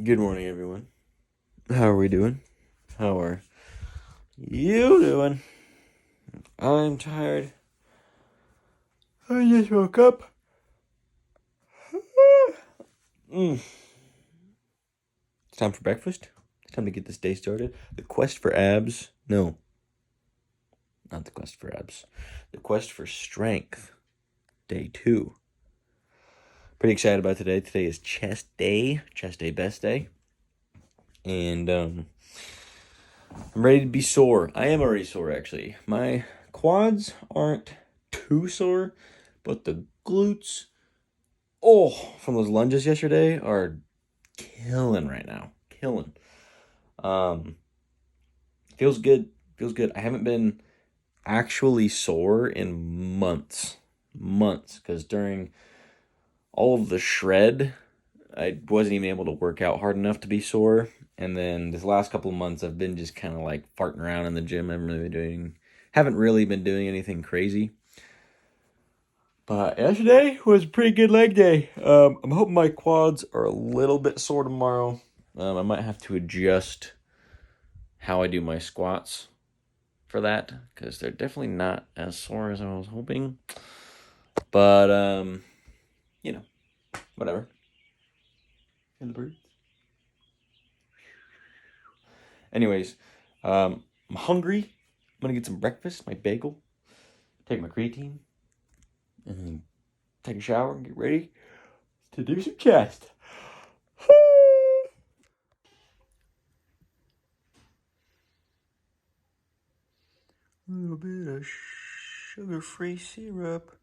Good morning, everyone. How are we doing? How are you doing? I'm tired. I just woke up. Mm. It's time for breakfast. It's time to get this day started. The quest for abs. No, not the quest for abs. The quest for strength. Day 2. Pretty excited about today. Today is chest day. Chest day, best day. And I'm ready to be sore. I am already sore, actually. My quads aren't too sore, but the glutes, oh, from those lunges yesterday are killing right now. Killing. Um, feels good. Feels good. I haven't been actually sore in months. Months. Because during all of the shred, I wasn't even able to work out hard enough to be sore. And then this last couple of months, I've been just kind of like farting around in the gym. Haven't really been doing anything crazy. But yesterday was a pretty good leg day. I'm hoping my quads are a little bit sore tomorrow. I might have to adjust how I do my squats for that because they're definitely not as sore as I was hoping. But you know, whatever. And the birds. Anyways, I'm hungry. I'm gonna get some breakfast, my bagel, take my creatine, and then take a shower and get ready to do some chest. A little bit of sugar-free syrup.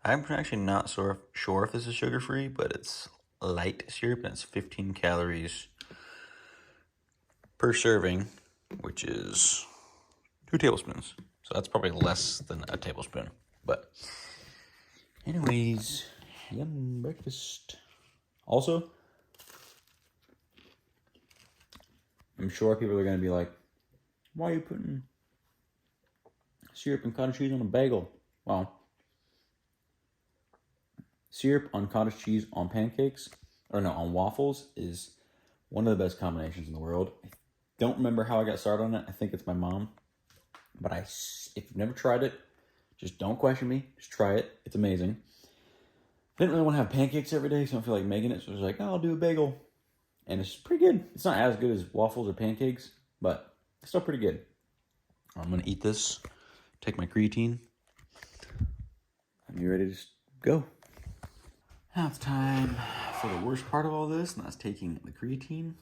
I'm actually not sure if this is sugar-free, but it's light syrup and it's 15 calories per serving, which is 2 tablespoons. So that's probably less than a tablespoon. But anyways, yum breakfast. Also, I'm sure people are going to be like, why are you putting syrup and cottage cheese on a bagel? Well, syrup on cottage cheese on pancakes, or no, on waffles is one of the best combinations in the world. I don't remember how I got started on it. I think it's my mom. But if you've never tried it, just don't question me. Just try it. It's amazing. I didn't really want to have pancakes every day, so I don't feel like making it. So I was like, oh, I'll do a bagel. And it's pretty good. It's not as good as waffles or pancakes, but it's still pretty good. I'm going to eat this, take my creatine, and be ready to go. Now it's time for the worst part of all this, and that's taking the creatine.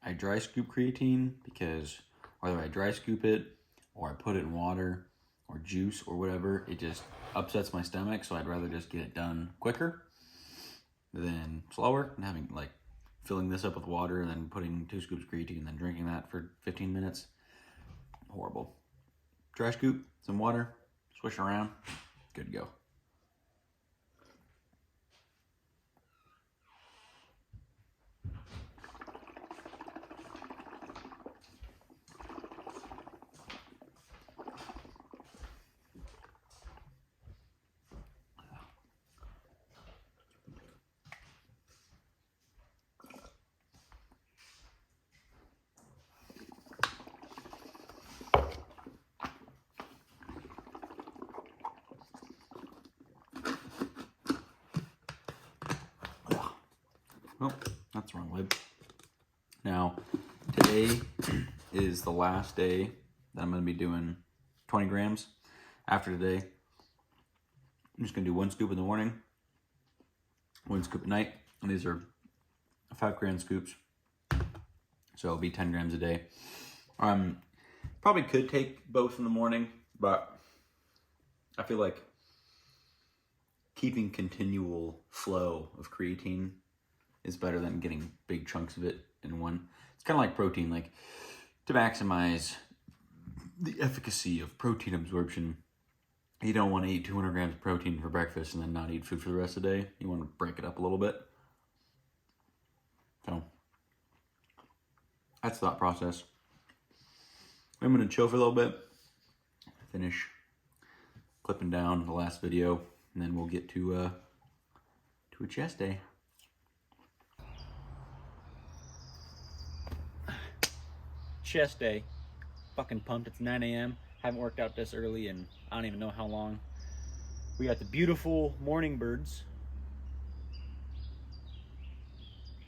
I dry scoop creatine because whether I dry scoop it or I put it in water or juice or whatever, it just upsets my stomach. So I'd rather just get it done quicker than slower and having like filling this up with water and then putting 2 scoops of creatine and then drinking that for 15 minutes. Horrible. Dry scoop, some water, swish around, good to go. Oh, that's the wrong lid. Now, today is the last day that I'm going to be doing 20 grams. After today, I'm just going to do 1 scoop in the morning, 1 scoop at night, and these are 5-gram scoops. So it'll be 10 grams a day. Probably could take both in the morning, but I feel like keeping continual flow of creatine is better than getting big chunks of it in one. It's kind of like protein, like to maximize the efficacy of protein absorption. You don't want to eat 200 grams of protein for breakfast and then not eat food for the rest of the day. You want to break it up a little bit. So that's the thought process. I'm going to chill for a little bit, finish clipping down the last video, and then we'll get to a chest day. chest day. Fucking pumped. It's 9 a.m. Haven't worked out this early and I don't even know how long. We got the beautiful morning birds.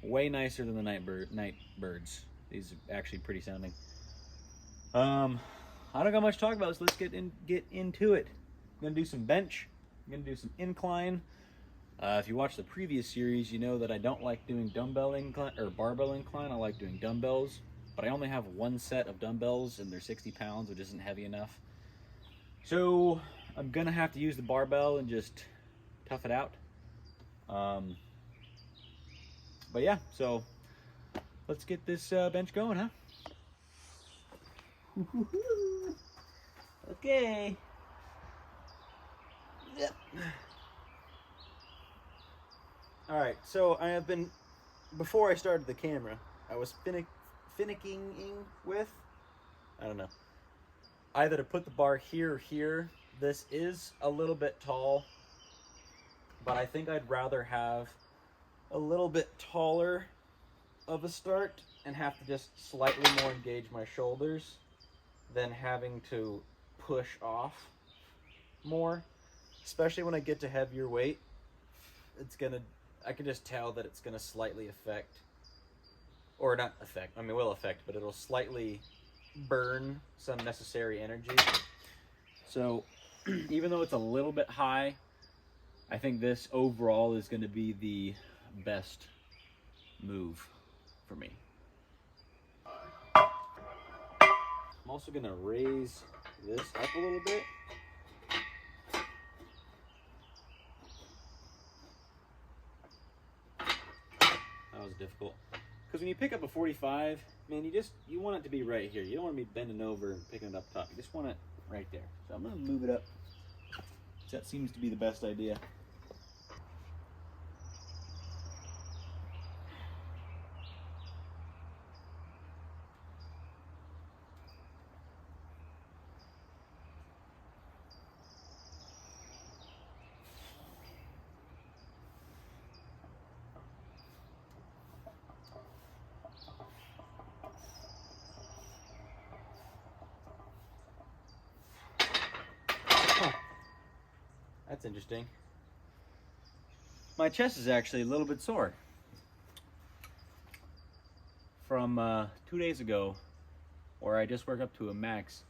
Way nicer than the night birds. These are actually pretty sounding. I don't got much to talk about, so let's get into it. I'm gonna do some bench. I'm gonna do some incline. If you watch the previous series, you know that I don't like doing dumbbell incline or barbell incline. I like doing dumbbells, but I only have one set of dumbbells and they're 60 pounds, which isn't heavy enough. So I'm gonna have to use the barbell and just tough it out. But yeah, so let's get this bench going, huh? Okay. Yep. All right, so I have been, before I started the camera, I was finicking with, I don't know, either to put the bar here or here. This is a little bit tall, but I think I'd rather have a little bit taller of a start and have to just slightly more engage my shoulders than having to push off more, especially when I get to heavier weight. I can just tell that it's gonna slightly affect, or not affect, I mean, will affect, but it'll slightly burn some necessary energy. So even though it's a little bit high, I think this overall is gonna be the best move for me. I'm also gonna raise this up a little bit. That was difficult. Because when you pick up a 45, man, you want it to be right here. You don't want to be bending over and picking it up top. You just want it right there. So I'm gonna move it up. That seems to be the best idea. That's interesting. My chest is actually a little bit sore from 2 days ago, where I just worked up to a max.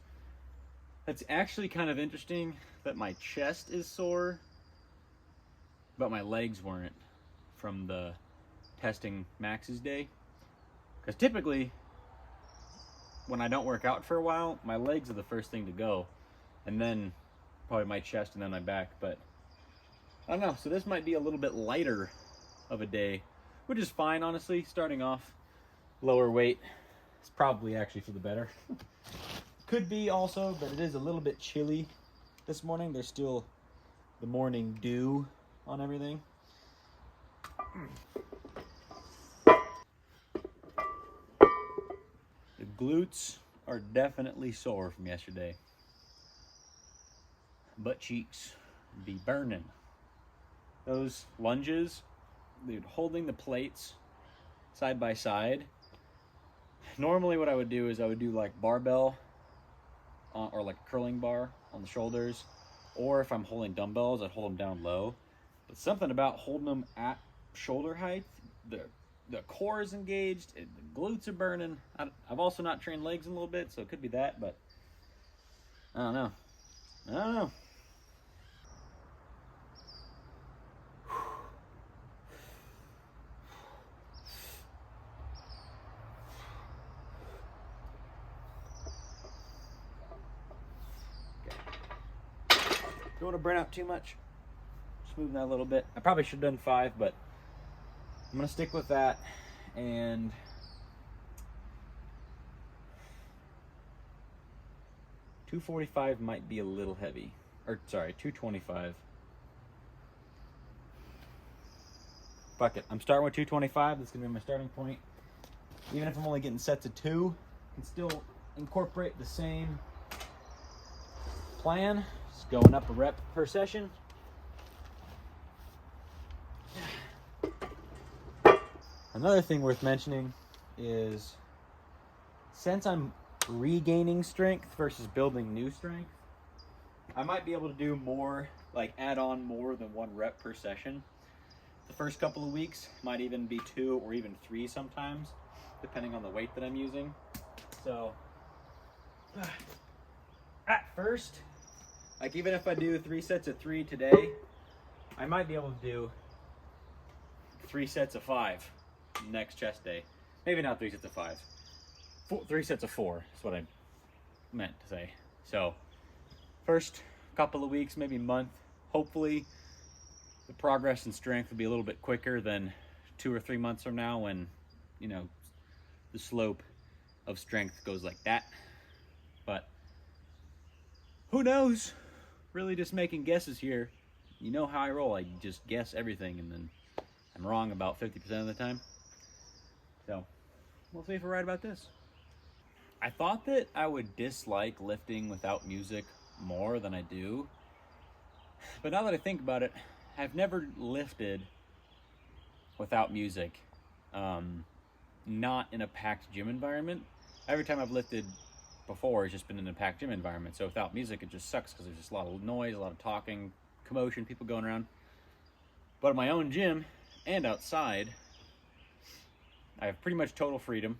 That's actually kind of interesting that my chest is sore, but my legs weren't from the testing maxes day. Because typically, when I don't work out for a while, my legs are the first thing to go, and then probably my chest and then my back. But I don't know, so this might be a little bit lighter of a day, which is fine, honestly. Starting off lower weight is probably actually for the better. Could be also, but it is a little bit chilly this morning. There's still the morning dew on everything. The glutes are definitely sore from yesterday. Butt cheeks be burning. Those lunges, dude, holding the plates side by side. Normally what I would do is I would do like barbell or like a curling bar on the shoulders, or if I'm holding dumbbells, I'd hold them down low. But something about holding them at shoulder height, the core is engaged, the glutes are burning. I've also not trained legs in a little bit, so it could be that, but I don't know. Don't want to burn out too much. Just moving that a little bit. I probably should have done 5, but I'm gonna stick with that. And $245 might be a little heavy. Or sorry, $225. Fuck it. I'm starting with $225. That's gonna be my starting point. Even if I'm only getting sets of 2, I can still incorporate the same plan. Just going up a rep per session. Another thing worth mentioning is, since I'm regaining strength versus building new strength. I might be able to do more, like add on more than 1 rep per session. The first couple of weeks might even be 2 or even 3 sometimes, depending on the weight that I'm using. So at first, like even if I do 3 sets of 3 today, I might be able to do 3 sets of 5 next chest day. Maybe not 3 sets of 5. 3 sets of 4 is what I meant to say. So first couple of weeks, maybe month, hopefully the progress in strength will be a little bit quicker than 2 or 3 months from now when, you know, the slope of strength goes like that. But who knows? Really just making guesses here. You know how I roll. I just guess everything and then I'm wrong about 50% of the time. So we'll see if we're right about this. I thought that I would dislike lifting without music more than I do. But now that I think about it, I've never lifted without music. Not in a packed gym environment. Every time I've lifted before, it's just been in a packed gym environment. So without music, it just sucks because there's just a lot of noise, a lot of talking, commotion, people going around. But at my own gym and outside, I have pretty much total freedom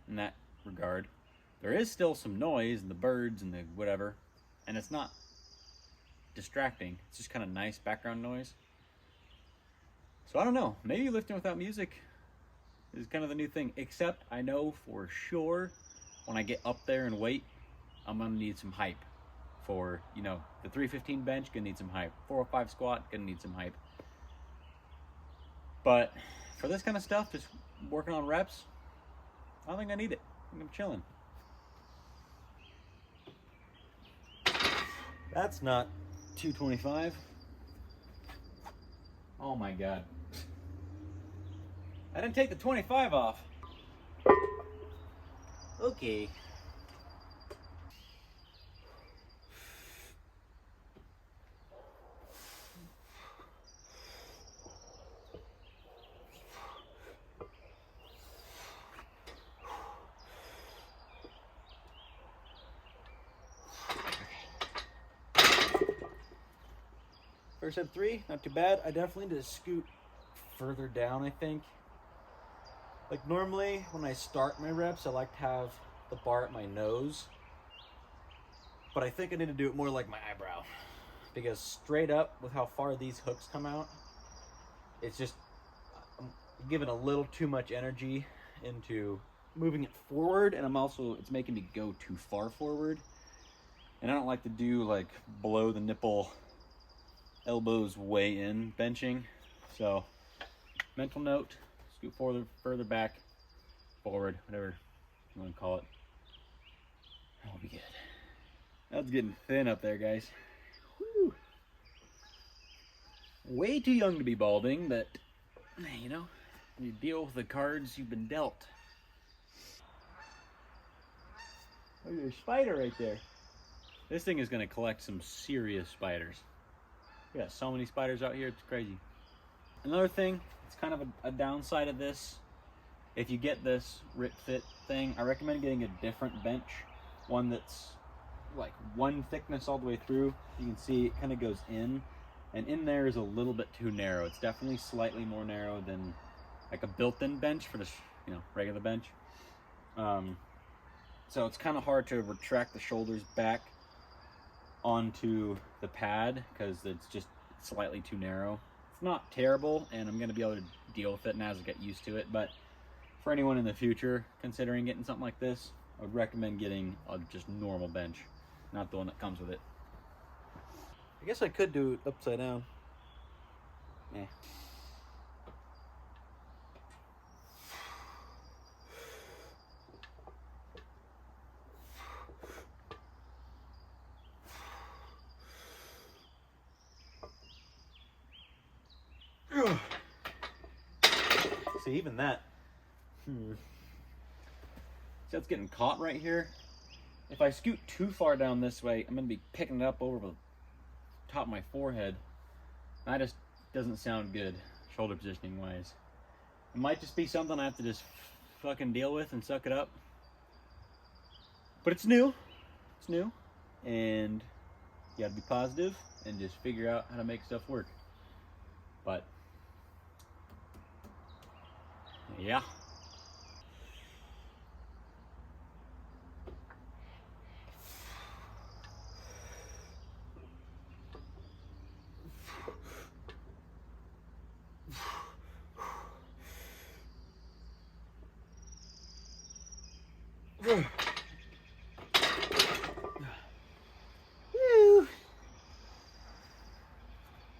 in that regard. There is still some noise and the birds and the whatever, and it's not distracting. It's just kind of nice background noise. So I don't know, maybe lifting without music is kind of the new thing, except I know for sure when I get up there and weight, I'm gonna need some hype. For, you know, the 315 bench, gonna need some hype. 405 squat, gonna need some hype. But for this kind of stuff, just working on reps, I don't think I need it. I think I'm chilling. That's not 225. Oh my God. I didn't take the 25 off. Okay. First set 3, not too bad. I definitely need to scoot further down, I think. Like normally when I start my reps, I like to have the bar at my nose. But I think I need to do it more like my eyebrow. Because straight up with how far these hooks come out, it's just, I'm giving a little too much energy into moving it forward, and it's making me go too far forward. And I don't like to do like below the nipple elbows way in benching. So mental note, scoot further back, forward, whatever you want to call it. That'll be good. That's getting thin up there, guys. Whew. Way too young to be balding, but you know, you deal with the cards you've been dealt. Oh, there's a spider right there. This thing is gonna collect some serious spiders. We got so many spiders out here, it's crazy. Another thing, it's kind of a downside of this. If you get this Rip Fit thing, I recommend getting a different bench. One that's like one thickness all the way through. You can see it kind of goes in, and in there is a little bit too narrow. It's definitely slightly more narrow than like a built-in bench for this, you know, regular bench. So it's kind of hard to retract the shoulders back onto the pad because it's just slightly too narrow. It's not terrible, and I'm going to be able to deal with it now as I get used to it, but for anyone in the future considering getting something like this, I would recommend getting a just normal bench, not the one that comes with it. I guess I could do it upside down. Yeah. See, even that. See, that's getting caught right here. If I scoot too far down this way, I'm going to be picking it up over the top of my forehead. That just doesn't sound good, shoulder positioning wise. It might just be something I have to just fucking deal with and suck it up. But it's new. It's new. And you gotta be positive and just figure out how to make stuff work. But yeah.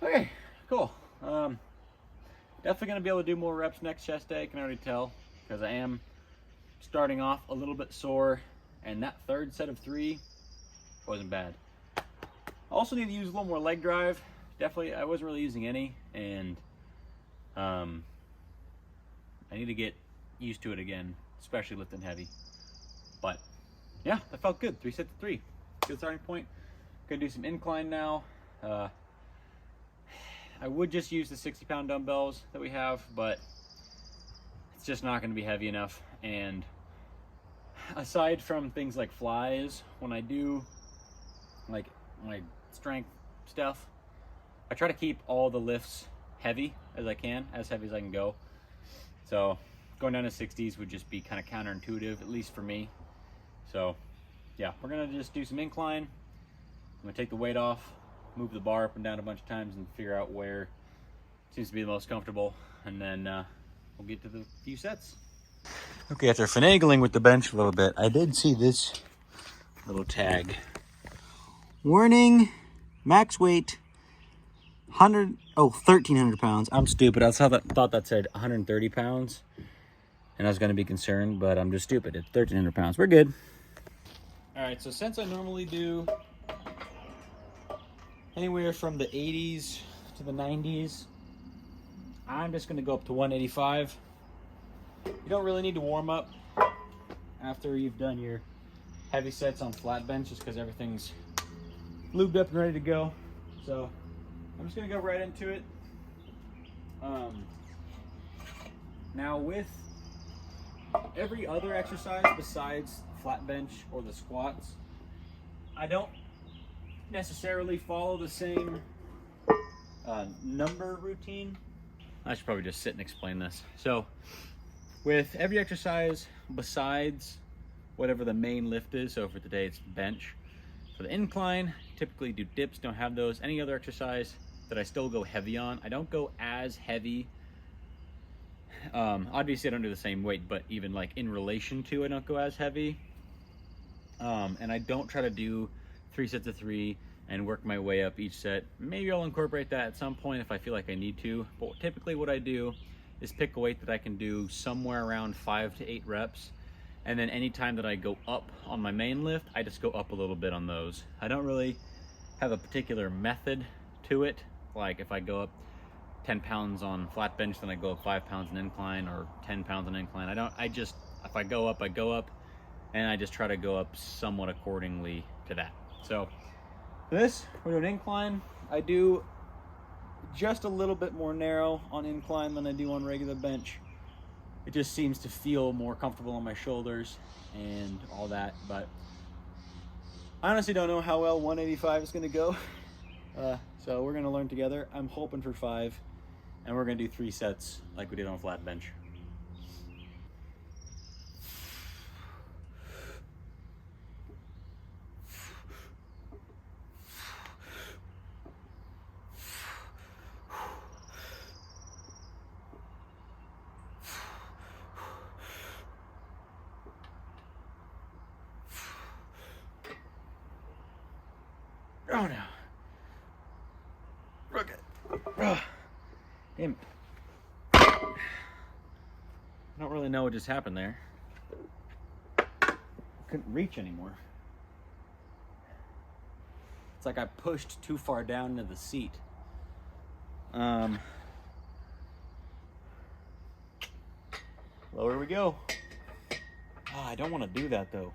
Okay, cool. Definitely gonna be able to do more reps next chest day. I can already tell because I am starting off a little bit sore, and that third set of 3 wasn't bad. I also need to use a little more leg drive. Definitely, I wasn't really using any, and I need to get used to it again, especially lifting heavy. But yeah, that felt good. 3 sets of 3, good starting point. Gonna do some incline now. I would just use the 60-pound dumbbells that we have, but it's just not going to be heavy enough. And aside from things like flies, when I do like my strength stuff, I try to keep all the lifts heavy as I can, as heavy as I can go. So going down to 60s would just be kind of counterintuitive, at least for me. So yeah, we're going to just do some incline. I'm going to take the weight off, move the bar up and down a bunch of times and figure out where it seems to be the most comfortable, and then we'll get to the few sets. Okay, after finagling with the bench a little bit, I did see this little tag. Warning, max weight 1,300 pounds. I'm stupid. I thought that said 130 pounds, and I was going to be concerned, but I'm just stupid. It's 1,300 pounds. We're good. All right, so since I normally do anywhere from the 80s to the 90s, I'm just gonna go up to 185. You don't really need to warm up after you've done your heavy sets on flat bench, just because everything's lubed up and ready to go. So I'm just gonna go right into it. Now with every other exercise besides flat bench or the squats, I don't necessarily follow the same number routine. I should probably just sit and explain this. So with every exercise besides whatever the main lift is, so for today it's bench. For the incline, typically do dips, don't have those. Any other exercise that I still go heavy on, I don't go as heavy. Obviously I don't do the same weight, but even like in relation to, I don't go as heavy. And I don't try to do 3 sets of 3 and work my way up each set. Maybe I'll incorporate that at some point if I feel like I need to, but typically what I do is pick a weight that I can do somewhere around 5 to 8 reps, and then anytime that I go up on my main lift, I just go up a little bit on those. I don't really have a particular method to it, like if I go up 10 pounds on flat bench, then I go up 5 pounds in incline, or 10 pounds in incline. If I go up, I go up, and I just try to go up somewhat accordingly to that. So this, we're doing incline. I do just a little bit more narrow on incline than I do on regular bench. It just seems to feel more comfortable on my shoulders and all that, but I honestly don't know how well 185 is gonna go. So we're gonna learn together. I'm hoping for 5, and we're gonna do 3 sets like we did on flat bench. Oh no. Okay. Damn it. I don't really know what just happened there. Couldn't reach anymore. It's like I pushed too far down into the seat. Lower we go. Oh, I don't want to do that though.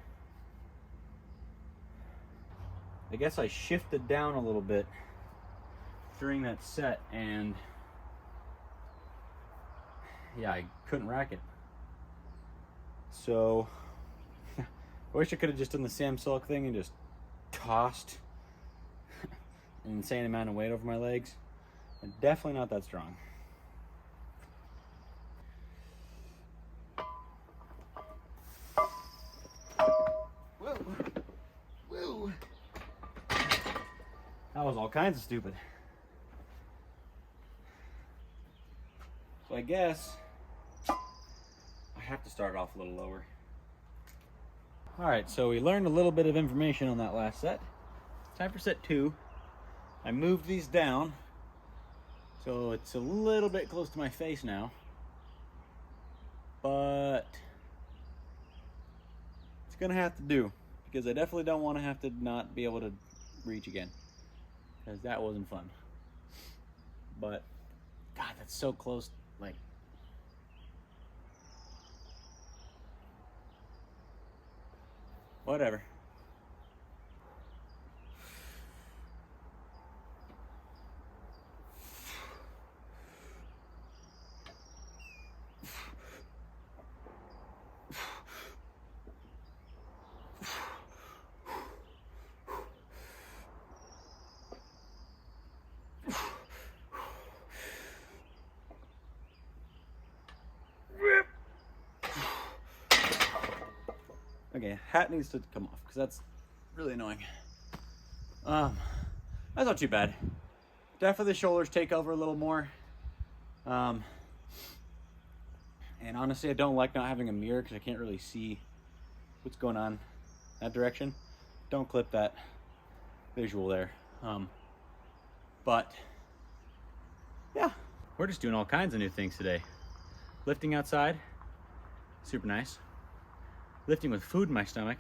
I guess I shifted down a little bit during that set, and yeah, I couldn't rack it. So I wish I could have just done the Sam Sulek thing and just tossed an insane amount of weight over my legs. I'm definitely not that strong. Whoa. Whoa. That was all kinds of stupid. So I guess I have to start off a little lower. Alright, so we learned a little bit of information on that last set. Time for set 2. I moved these down, so it's a little bit close to my face now. But it's gonna have to do, because I definitely don't want to have to not be able to reach again, because that wasn't fun. But God, that's so close. Like, whatever. Okay, hat needs to come off because that's really annoying. That's not too bad. Definitely the shoulders take over a little more. And honestly, I don't like not having a mirror because I can't really see what's going on that direction. Don't clip that visual there. But yeah, we're just doing all kinds of new things today. Lifting outside, super nice. Lifting with food in my stomach,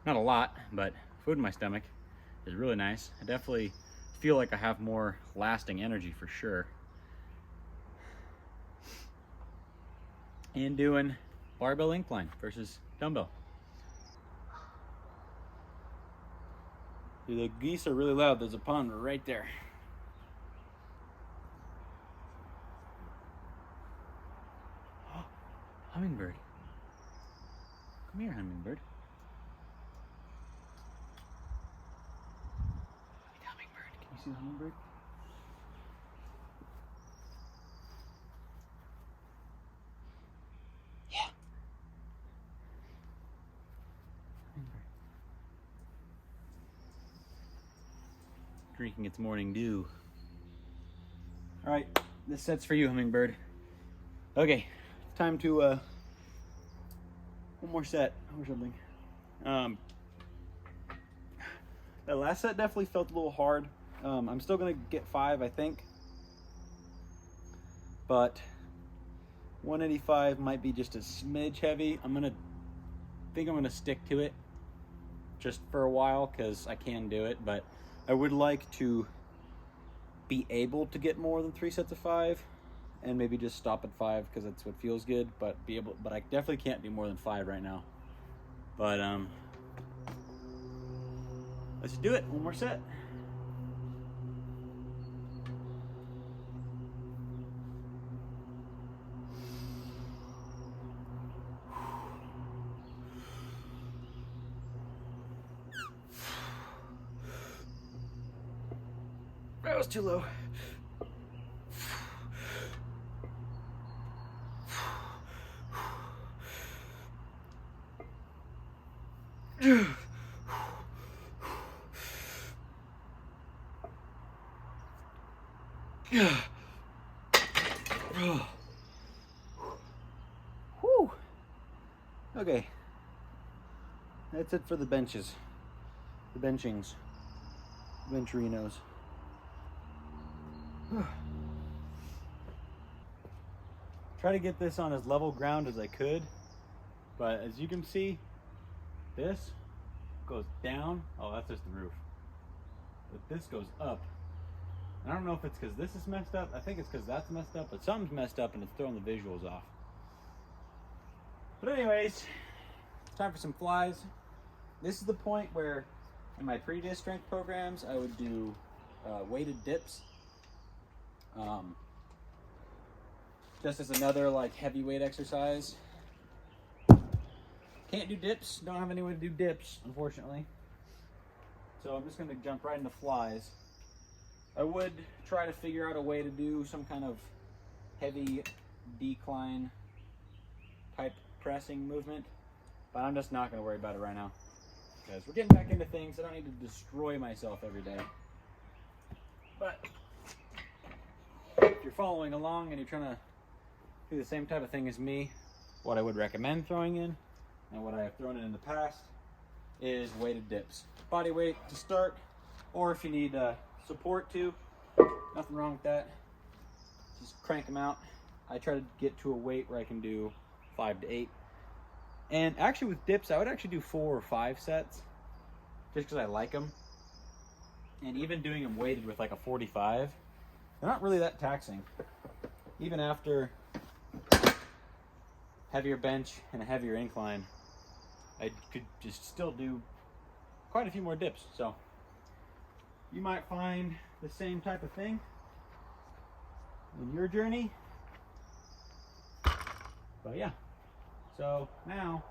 not a lot, but food in my stomach is really nice. I definitely feel like I have more lasting energy for sure. And doing barbell incline versus dumbbell. Dude, the geese are really loud. There's a pond right there. Hummingbird. Come here, hummingbird. Hey, hummingbird. Can you see the hummingbird? Yeah. Hummingbird. Drinking its morning dew. All right, this set's for you, hummingbird. Okay, time to one more set or something. That last set definitely felt a little hard. I'm still gonna get 5, I think, but 185 might be just a smidge heavy. I'm gonna stick to it just for a while because I can do it, but I would like to be able to get more than 3 sets of 5. And maybe just stop at 5 because that's what feels good. But I definitely can't do more than 5 right now. But let's do it. One more set. That was too low. Whew. Okay. That's it for the benches. The benchings. Ventrinos. Try to get this on as level ground as I could. But as you can see, this goes down. Oh, that's just the roof. But this goes up. I don't know if it's because this is messed up. I think it's because that's messed up, but something's messed up and it's throwing the visuals off. But anyways, time for some flies. This is the point where in my previous strength programs, I would do weighted dips. Just as another like heavyweight exercise. Can't do dips. Don't have any way to do dips, unfortunately. So I'm just going to jump right into flies. I would try to figure out a way to do some kind of heavy decline type pressing movement, but I'm just not going to worry about it right now because we're getting back into things. I don't need to destroy myself every day. But if you're following along and you're trying to do the same type of thing as me, what I would recommend throwing in and what I have thrown in the past is weighted dips. Body weight to start, or if you need support too, nothing wrong with that. Just crank them out. I try to get to a weight where I can do 5 to 8. And actually with dips, I would actually do 4 or 5 sets just because I like them. And even doing them weighted with like a 45, they're not really that taxing. Even after heavier bench and a heavier incline, I could just still do quite a few more dips. So you might find the same type of thing in your journey. But yeah, so now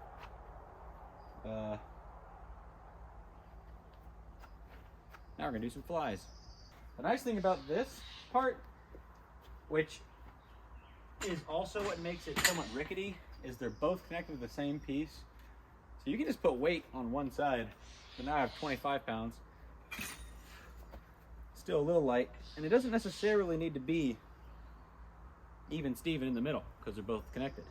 now we're gonna do some flies. The nice thing about this part, which is also what makes it somewhat rickety, is they're both connected to the same piece. So you can just put weight on one side. So now I have 25 pounds. Still a little light, and it doesn't necessarily need to be even Steven in the middle because they're both connected.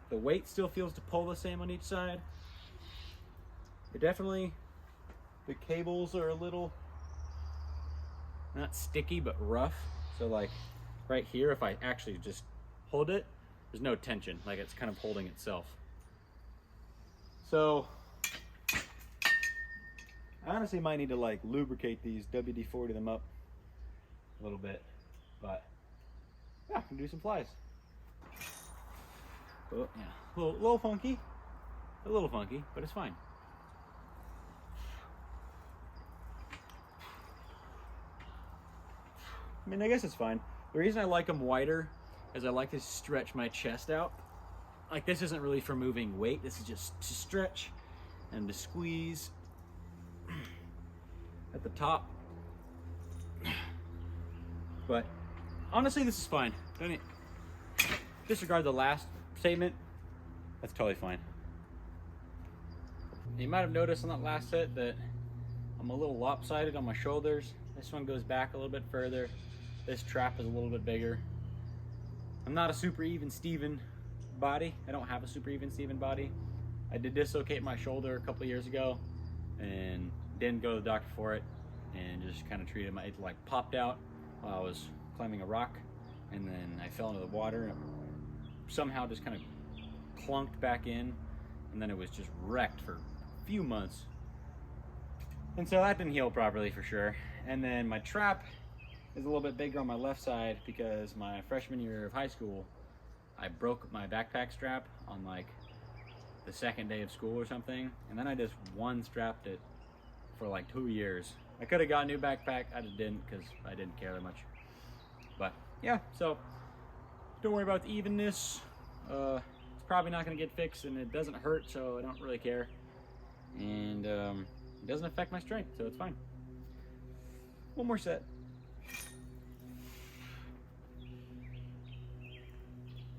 The weight still feels to pull the same on each side. It definitely, the cables are a little, not sticky, but rough. So like right here, if I actually just hold it, there's no tension, like it's kind of holding itself. So I honestly might need to like lubricate these, WD-40 them up a little bit, but yeah, I can do some flies. Oh, yeah, a little funky, but it's fine. I mean, I guess it's fine. The reason I like them wider is I like to stretch my chest out. Like this isn't really for moving weight, this is just to stretch and to squeeze at the top. But honestly, this is fine. Don't disregard the last statement. That's totally fine. You might have noticed on that last set that I'm a little lopsided on my shoulders. This one goes back a little bit further. This trap is a little bit bigger. I'm not a super even Steven body. I don't have a super even Steven body. I did dislocate my shoulder a couple of years ago and didn't go to the doctor for it and just kind of treated it like popped out while I was climbing a rock, and then I fell into the water and somehow just kind of clunked back in, and then it was just wrecked for a few months. And so that didn't heal properly for sure. And then my trap is a little bit bigger on my left side because my freshman year of high school, I broke my backpack strap on like the second day of school or something, and then I just one strapped it for like 2 years. I could have got a new backpack, I just didn't because I didn't care that much. But yeah, so don't worry about the evenness. It's probably not going to get fixed, and it doesn't hurt, so I don't really care. And it doesn't affect my strength, so it's fine. One more set.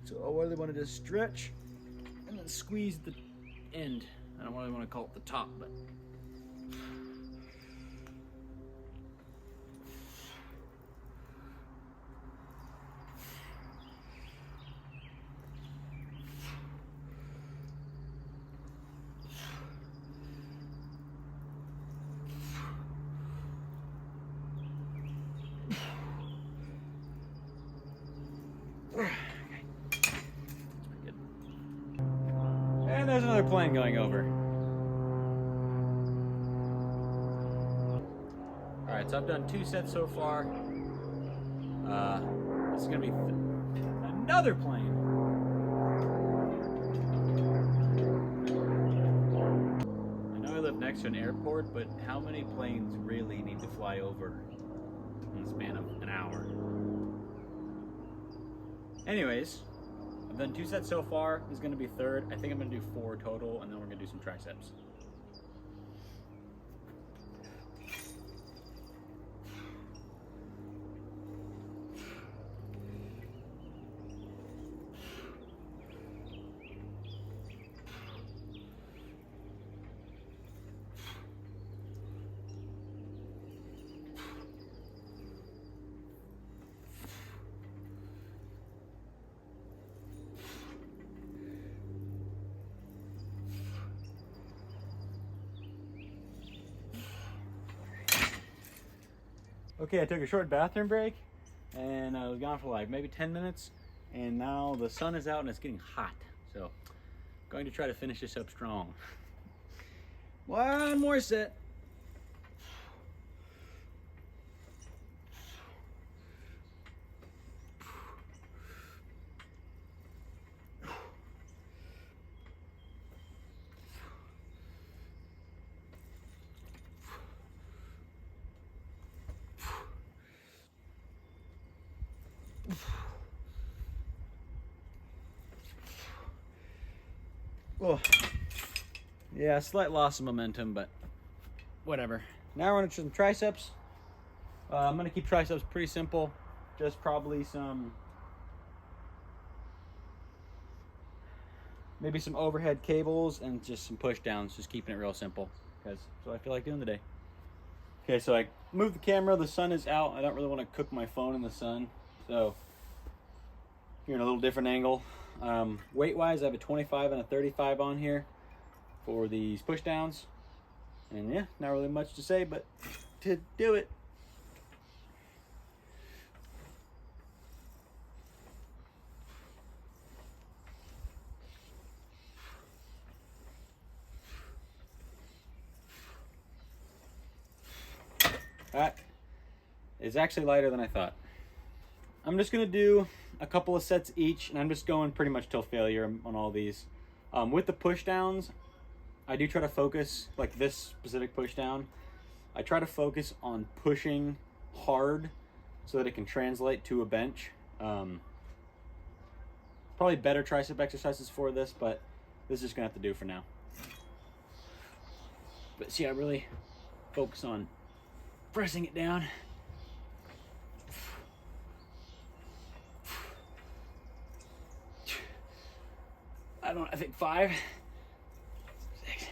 So I really want to just stretch and then squeeze the end. I don't really want to call it the top, but and there's another plane going over. Alright, so I've done 2 sets so far. This is gonna be another plane. I know I live next to an airport, but how many planes really need to fly over in the span of an hour? Anyways, I've done 2 sets so far. This is gonna be third. I think I'm gonna do 4 total, and then we're gonna do some triceps. Okay, I took a short bathroom break and I was gone for like maybe 10 minutes, and now the sun is out and it's getting hot. So I'm going to try to finish this up strong. One more set. Oh, yeah, slight loss of momentum, but whatever. Now we're gonna do some triceps. I'm gonna keep triceps pretty simple. Just probably maybe some overhead cables and just some push downs, just keeping it real simple, because that's what I feel like doing today. Okay, so I moved the camera, the sun is out. I don't really want to cook my phone in the sun, so you're in a little different angle. Weight wise, I have a 25 and a 35 on here for these push downs. And yeah, not really much to say, but to do it. That is actually lighter than I thought. I'm just gonna do a couple of sets each, and I'm just going pretty much till failure on all these. With the push downs, I do try to focus, like this specific push down, I try to focus on pushing hard so that it can translate to a bench. Probably better tricep exercises for this, but this is just gonna have to do for now. But see, I really focus on pressing it down. I think 5, 6.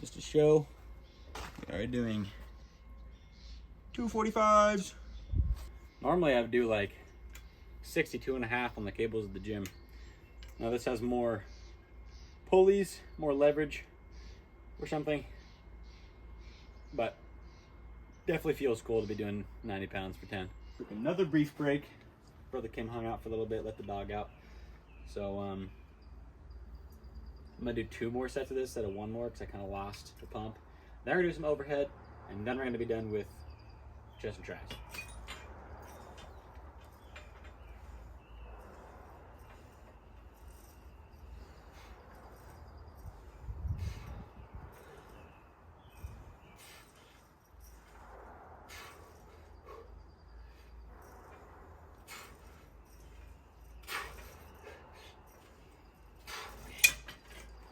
Just to show, we are doing 245s. Normally I would do like 62.5 on the cables at the gym. Now this has more pulleys, more leverage or something, but definitely feels cool to be doing 90 pounds for 10. Took another brief break. Brother Kim hung out for a little bit, let the dog out. So I'm gonna do 2 more sets of this instead of 1 more because I kind of lost the pump. Then we're gonna do some overhead, and then we're gonna be done with chest and triceps.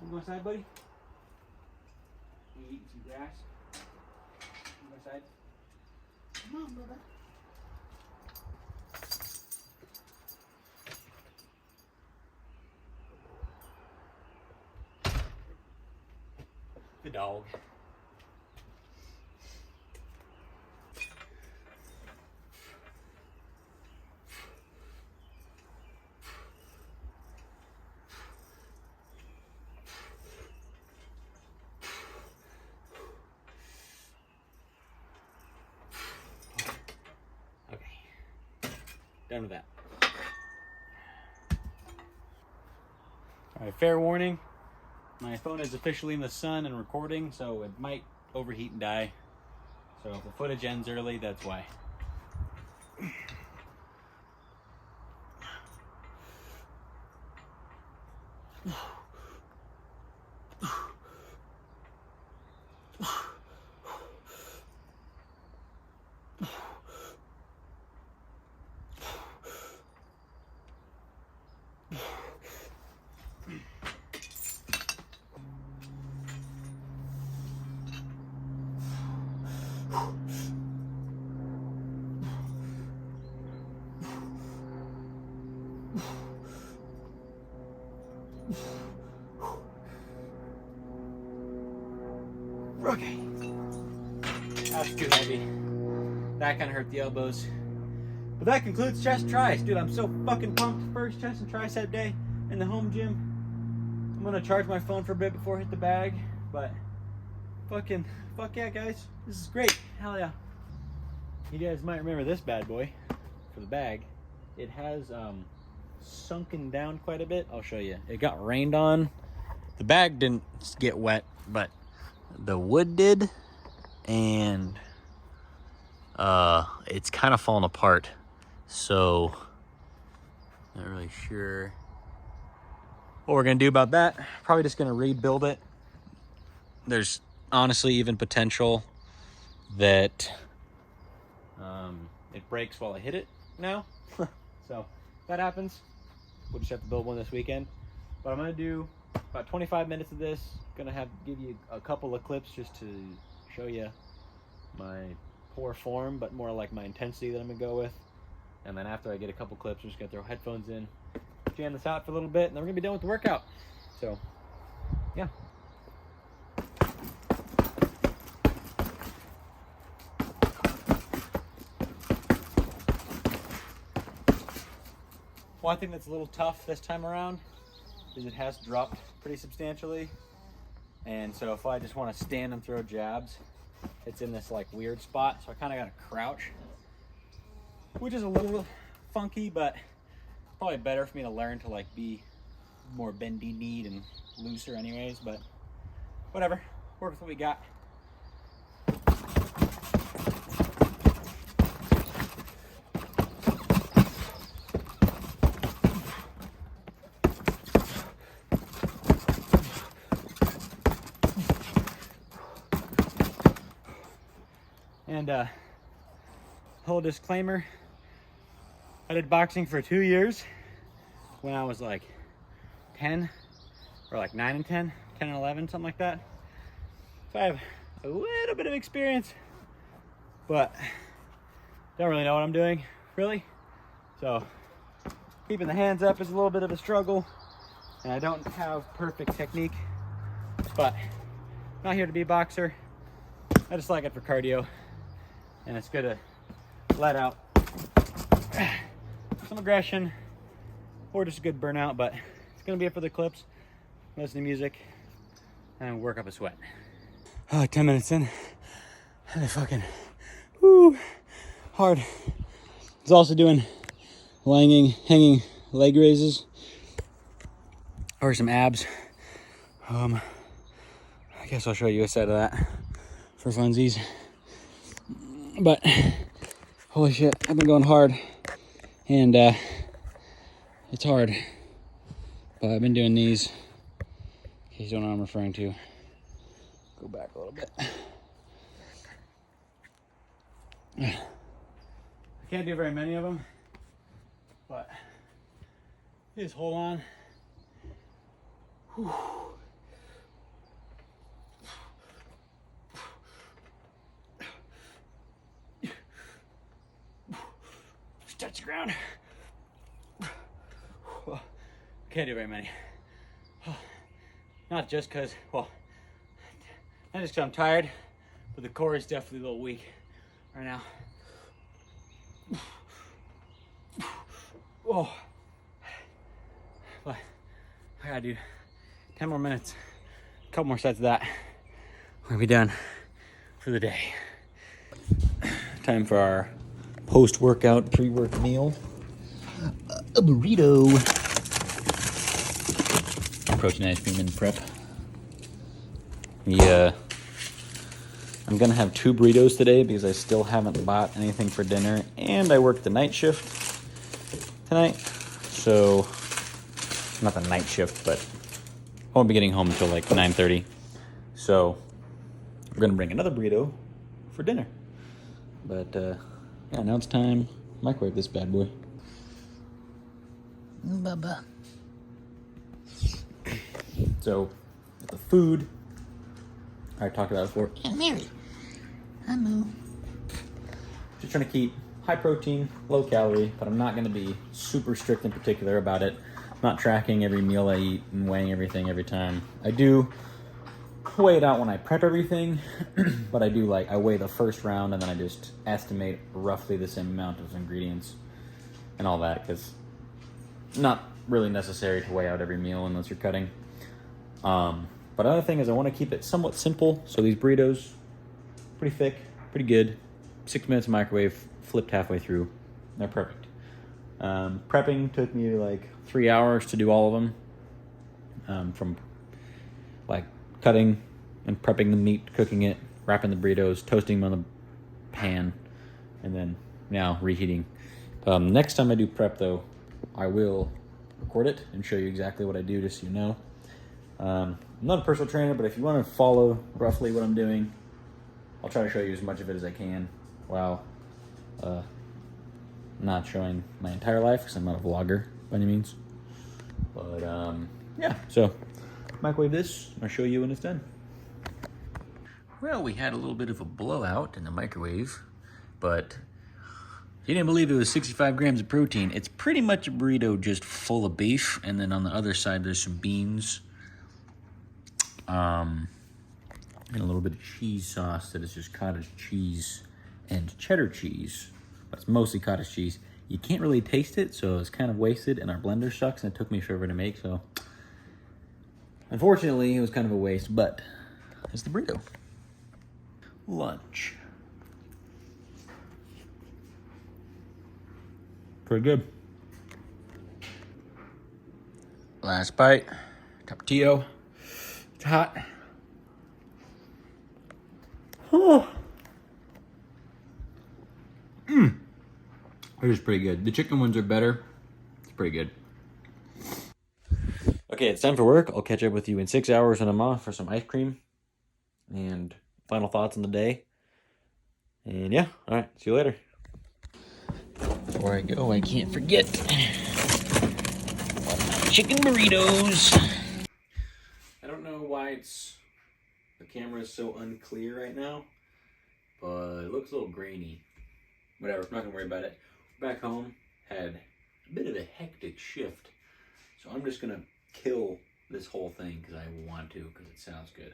On my side, buddy. You eating some grass? On my side. Come on, brother. The dog. Done with that. All right, fair warning. My phone is officially in the sun and recording, so it might overheat and die. So if the footage ends early, that's why. Okay. That's too heavy. That kind of hurt the elbows. But that concludes chest and tris. Dude, I'm so fucking pumped. First chest and tricep day in the home gym. I'm gonna charge my phone for a bit before I hit the bag. But fuck yeah, guys. This is great. Hell yeah. You guys might remember this bad boy for the bag. It has sunken down quite a bit. I'll show you. It got rained on. The bag didn't get wet, but the wood did. And it's kind of fallen apart. So, not really sure what we're gonna do about that. Probably just gonna rebuild it. There's honestly even potential that it breaks while I hit it now. So, if that happens, we'll just have to build one this weekend. But I'm gonna do about 25 minutes of this. Gonna give you a couple of clips just to show you my poor form, but more like my intensity that I'm gonna go with. And then after I get a couple clips, I'm just gonna throw headphones in, jam this out for a little bit, and then we're gonna be done with the workout. So, yeah. One thing that's a little tough this time around is it has dropped pretty substantially. And so if I just want to stand and throw jabs, it's in this like weird spot. So I kind of got to crouch, which is a little funky, but probably better for me to learn to like be more bendy kneed and looser anyways, but whatever, work with what we got. And whole disclaimer, I did boxing for 2 years when I was like 10, or like 9 and 10 and 11, something like that. So I have a little bit of experience, but don't really know what I'm doing, really. So keeping the hands up is a little bit of a struggle, and I don't have perfect technique, but I'm not here to be a boxer. I just like it for cardio. And it's good to let out some aggression or just a good burnout, but it's gonna be it for the clips. Listen to music and work up a sweat. 10 minutes in, and I fucking, woo, hard. I was also doing hanging leg raises or some abs. I guess I'll show you a set of that for funsies. But holy shit, I've been going hard, and it's hard. But I've been doing these. In case you don't know what I'm referring to, go back a little bit. I can't do very many of them, but just hold on. Whew. Touch the ground. Can't do very many. Not just because, well, not just because I'm tired, but the core is definitely a little weak right now. Oh, but I gotta do 10 more minutes, a couple more sets of that. We're gonna be done for the day. Time for our post-workout, pre-work meal. A burrito. Protein ice cream in prep. Yeah. I'm gonna have 2 burritos today because I still haven't bought anything for dinner, and I work the night shift tonight. So, not the night shift, but I won't be getting home until like 9:30. So we're gonna bring another burrito for dinner. But yeah, now it's time to microwave this bad boy. Bubba. So the food I talked about before. Aunt Mary. Hi, Moo. Just trying to keep high protein, low calorie, but I'm not going to be super strict and particular about it. I'm not tracking every meal I eat and weighing everything every time. I do weigh it out when I prep everything, but I weigh the first round and then I just estimate roughly the same amount of ingredients and all that, because it's not really necessary to weigh out every meal unless you're cutting. But another thing is I want to keep it somewhat simple. So these burritos, pretty thick, pretty good. 6 minutes microwave, flipped halfway through. They're perfect. Prepping took me like 3 hours to do all of them. From like cutting and prepping the meat, cooking it, wrapping the burritos, toasting them on the pan, and then now reheating. Next time I do prep though, I will record it and show you exactly what I do, just so you know. I'm not a personal trainer, but if you want to follow roughly what I'm doing, I'll try to show you as much of it as I can while not showing my entire life, because I'm not a vlogger by any means. But yeah, so microwave this, I'll show you when it's done. Well, we had a little bit of a blowout in the microwave, but you didn't believe it was 65 grams of protein. It's pretty much a burrito just full of beef, and then on the other side there's some beans. And a little bit of cheese sauce that is just cottage cheese and cheddar cheese. But it's mostly cottage cheese. You can't really taste it, so it's kind of wasted, and our blender sucks, and it took me forever to make, so unfortunately it was kind of a waste, but it's the burrito. Lunch. Pretty good. Last bite. Tapatio. It's hot. Oh. It is pretty good. The chicken ones are better. It's pretty good. Okay, it's time for work. I'll catch up with you in 6 hours when I'm off for some ice cream and final thoughts on the day. And yeah, all right, see you later. Before I go, I can't forget chicken burritos. I don't know why the camera is so unclear right now, but it looks a little grainy. Whatever, I'm not gonna worry about it. Back home, had a bit of a hectic shift, so I'm just gonna kill this whole thing because I want to, because it sounds good.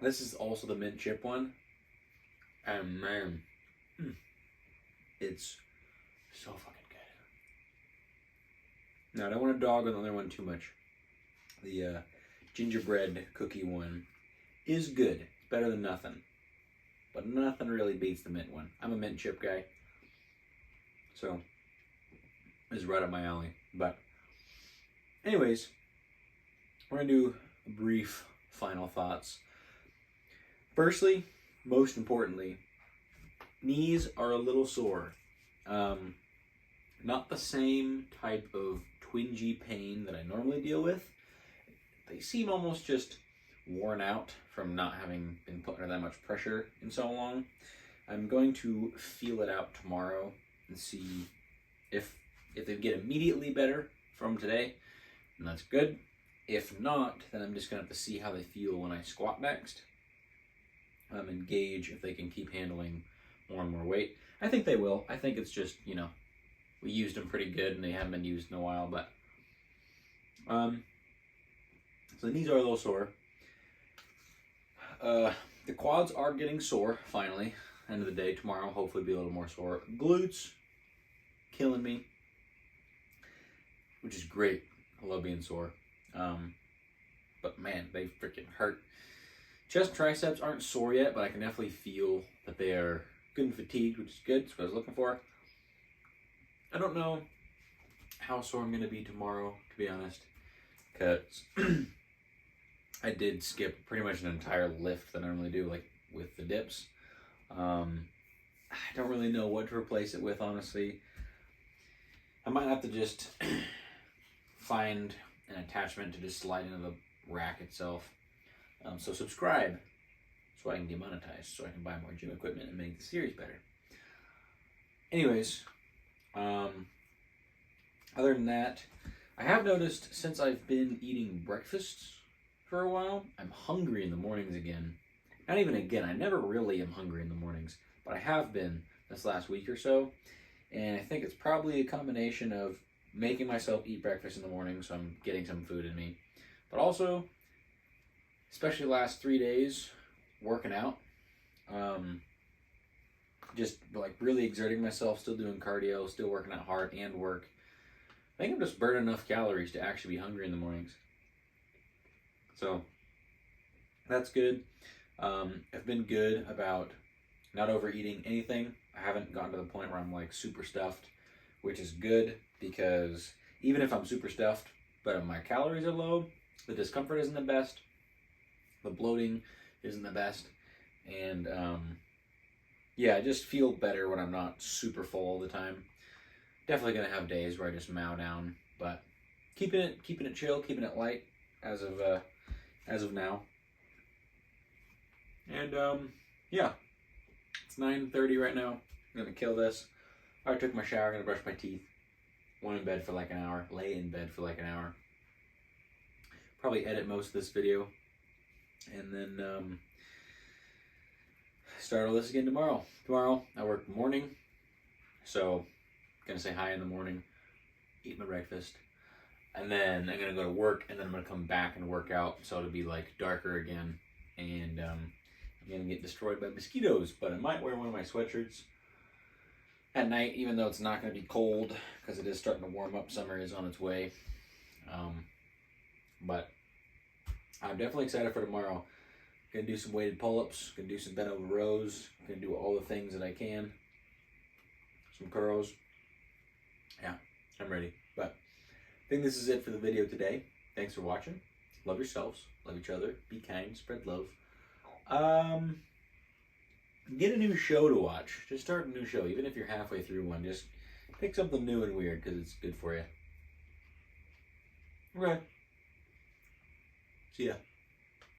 This is also the mint chip one, and man, it's so fucking good. Now, I don't want to dog on the other one too much. The gingerbread cookie one is good. It's better than nothing. But nothing really beats the mint one. I'm a mint chip guy, so this is right up my alley. But anyways, we're going to do brief final thoughts. Firstly, most importantly, knees are a little sore. Not the same type of twingy pain that I normally deal with. They seem almost just worn out from not having been put under that much pressure in so long. I'm going to feel it out tomorrow and see if they get immediately better from today, and that's good. If not, then I'm just gonna have to see how they feel when I squat next, and gauge if they can keep handling more and more weight. I think they will. I think it's just, we used them pretty good and they haven't been used in a while, but so the knees are a little sore. The quads are getting sore, finally. End of the day, tomorrow hopefully be a little more sore. Glutes, killing me, which is great. I love being sore. But man, they freaking hurt. Chest and triceps aren't sore yet, but I can definitely feel that they are good and fatigued, which is good. That's what I was looking for. I don't know how sore I'm going to be tomorrow, to be honest, because I did skip pretty much an entire lift that I normally do, like with the dips. I don't really know what to replace it with, honestly. I might have to just find an attachment to just slide into the rack itself. So subscribe so I can get monetized, so I can buy more gym equipment and make the series better. Anyways, other than that, I have noticed since I've been eating breakfast for a while, I'm hungry in the mornings again. Not even again, I never really am hungry in the mornings, but I have been this last week or so. And I think it's probably a combination of making myself eat breakfast in the morning, so I'm getting some food in me. But also, especially the last 3 days, working out. Just like really exerting myself, still doing cardio, still working out hard and work. I think I'm just burning enough calories to actually be hungry in the mornings. So, that's good. I've been good about not overeating anything. I haven't gotten to the point where I'm like super stuffed, which is good because even if I'm super stuffed, but my calories are low, the discomfort isn't the best, the bloating isn't the best, and yeah, I just feel better when I'm not super full all the time. Definitely gonna have days where I just mow down, but keeping it chill, keeping it light as of now. And yeah, it's 9:30 right now. I'm gonna kill this. I took my shower, gonna brush my teeth. Went in bed for like an hour. Lay in bed for like an hour. Probably edit most of this video, and then start all this again tomorrow. Tomorrow I work morning, so gonna say hi in the morning, eat my breakfast, and then I'm gonna go to work, and then I'm gonna come back and work out, so it'll be like darker again, and I'm gonna get destroyed by mosquitoes. But I might wear one of my sweatshirts at night, even though it's not gonna be cold, because it is starting to warm up. Summer is on its way, but I'm definitely excited for tomorrow. Gonna do some weighted pull-ups, gonna do some bent over rows, gonna do all the things that I can. Some curls. Yeah, I'm ready. But I think this is it for the video today. Thanks for watching. Love yourselves, love each other, be kind, spread love. Get a new show to watch. Just start a new show, even if you're halfway through one. Just pick something new and weird because it's good for you. Okay. See ya.